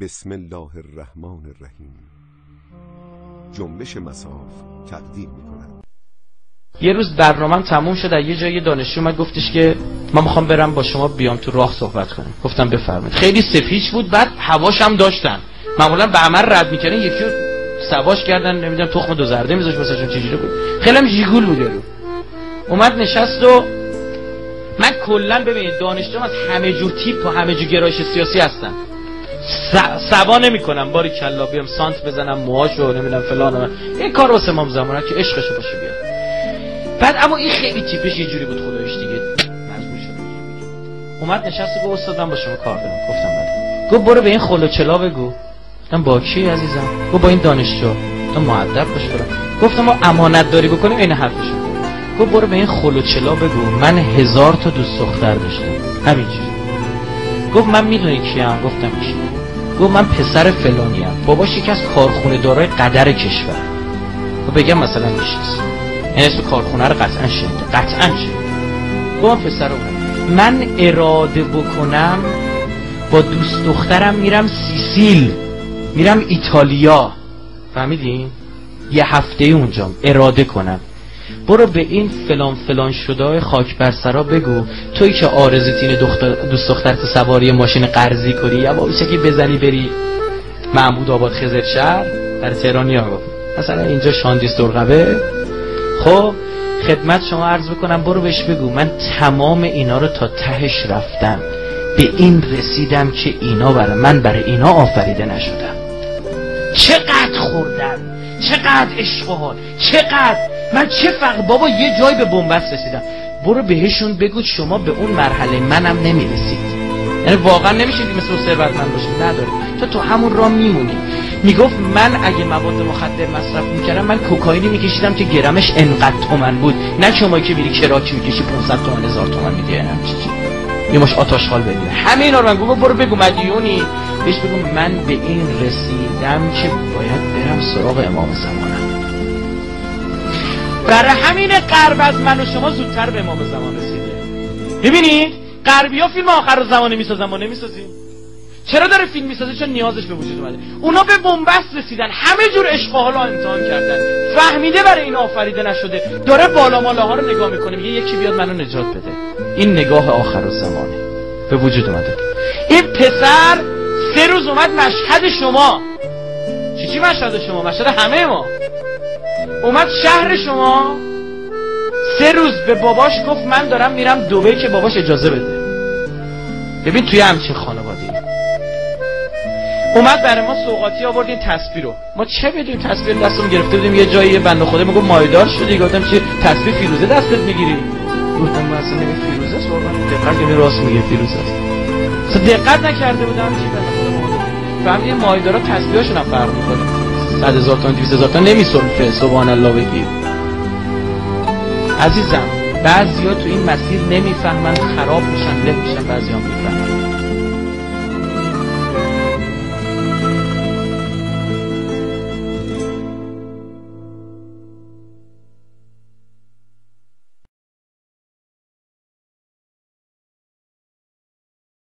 بسم الله الرحمن الرحیم. جنبش مصاف تقدیم می‌کند. یه روز برنامه‌ام تموم شد، یه جای دانشجو اومد گفتش که من میخوام برم با شما بیام تو راه صحبت کنم. گفتم بفرمایید. خیلی سفیش بود، بعد هواش هم داشتن. معمولا به عمل رد می‌کردن، یکی رو سواش کردن، نمیدونم تخم دو زرده میذاش واسهشون چجوری بود. خیلی هم ژیگول بود یارو. اومد نشست و من کلا ببینید دانشجوام از همه جور تیپ و همه جور گرایش سیاسی هستن. سوا نمی‌کنم باری کلا بیام سانت بزنم موهاشو نمیدونم فلان این کار واسه امام زمانه که عشقشو باشه بیاد. بعد اما این خیلی تیپش یه جوری بود خداییش دیگه مجبور شدم. اومد نشست و گفت استاد من با شما کار دارم. گفتم بله. گفت برو به این خلوچلا بگو. گفتم با کی عزیزم؟ گفت با این دانشجو. گفتم مؤدب باش برو. گفتم ما امانت داری بکنیم این حرفشو. گفت برو به این خلوچلا بگو من 1000 تا دوست دختر داشتم. همینجوری. گفت من میدونی کیم؟ گفتم کی؟ گفت من پسر فلانیم، باباش یکی از کارخونه دارای قدر کشور. گفت بگم مثلا میشناسی، این اسم کارخونه رو قطعا شنیده، قطعا شنیده. گفت پسر اونم، من اراده بکنم با دوست دخترم میرم سیسیل، میرم ایتالیا، فهمیدین؟ یه هفته اونجام اراده کنم. برو به این فلان فلان شده خاک بر سرا بگو تویی که آرزوت اینه دوست دخترت سواری ماشین قرضی کنی یا باشه که بزنی بری محمود آباد خزر شهر در تهرانی ها، مثلا اینجا شاندیس درقبه. خب خدمت شما عرض بکنم برو بهش بگو من تمام اینا رو تا تهش رفتم، به این رسیدم که اینا برای اینا آفریده نشدم. چقدر خوردم، چقدر عشق، چقدر من چه فرق بابا یه جای به بنبست رسیدم. برو بهشون بگو شما به اون مرحله منم نمیرسید، یعنی واقعا نمیشید مثل ثروتمند باشید، ندارید تو همون راه میمونی. میگفت من اگه مواد مخدر مصرف میکردم من کوکائینی میکشیدم که گرمش انقدر تومن بود، نه شما که میری کراک میکشی 500 تومن 1000 تومن میدی هم چیزی یه مش آتش خال بدی. همه اینا رو من گفتم برو بگو مدیونی، بهش بگو من به این رسیدم که باید برم سراغ امام زمانم. برای همین غرب از من و شما زودتر به امام زمان رسیده. ببینید غربی‌ها فیلم آخر زمانه میسازن، ما نمیسازیم. چرا داره فیلم میسازه؟ چون نیازش به وجود اومده. اونا به بنبست رسیدن، همه جور عشق و حالا امتحان کردن، فهمیده برای این آفریده نشده، داره بالا مالاها رو نگاه میکنه میگه یکی بیاد منو نجات بده. این نگاه آخر الزمانه به وجود اومده. این پسر 3 روز اومد مشهد شما. چی مشهد شما؟ مشهد همه ما. اومد شهر شما 3 روز به باباش گفت من دارم میرم دبی که باباش اجازه بده. ببین توی همچین خانواده‌ای اومد برای ما سوغاتی آورد این تسبیح رو. ما چه بدونیم تسبیح دستم گرفته بودیم یه جایی بنده خدا میگه مایدار شدی. گفتم چه تسبیح فیروزه دستت میگیری؟ گفتم من اصلا نمی فیروزه است واقعا. دقت کنید راست میگه فیروزه است. اصلا دقت نکرده بودم چی بنده خدا ما. فهمیدین مایدارا تسبیحاشون هم فرق میکنه. 100,000 تا 200,000 تا نمیسرفه سبحان الله بگیر. عزیزم بعضیا تو این مسیر نمیفهمن خراب میشن، له میشن، بعضیا میفهمن.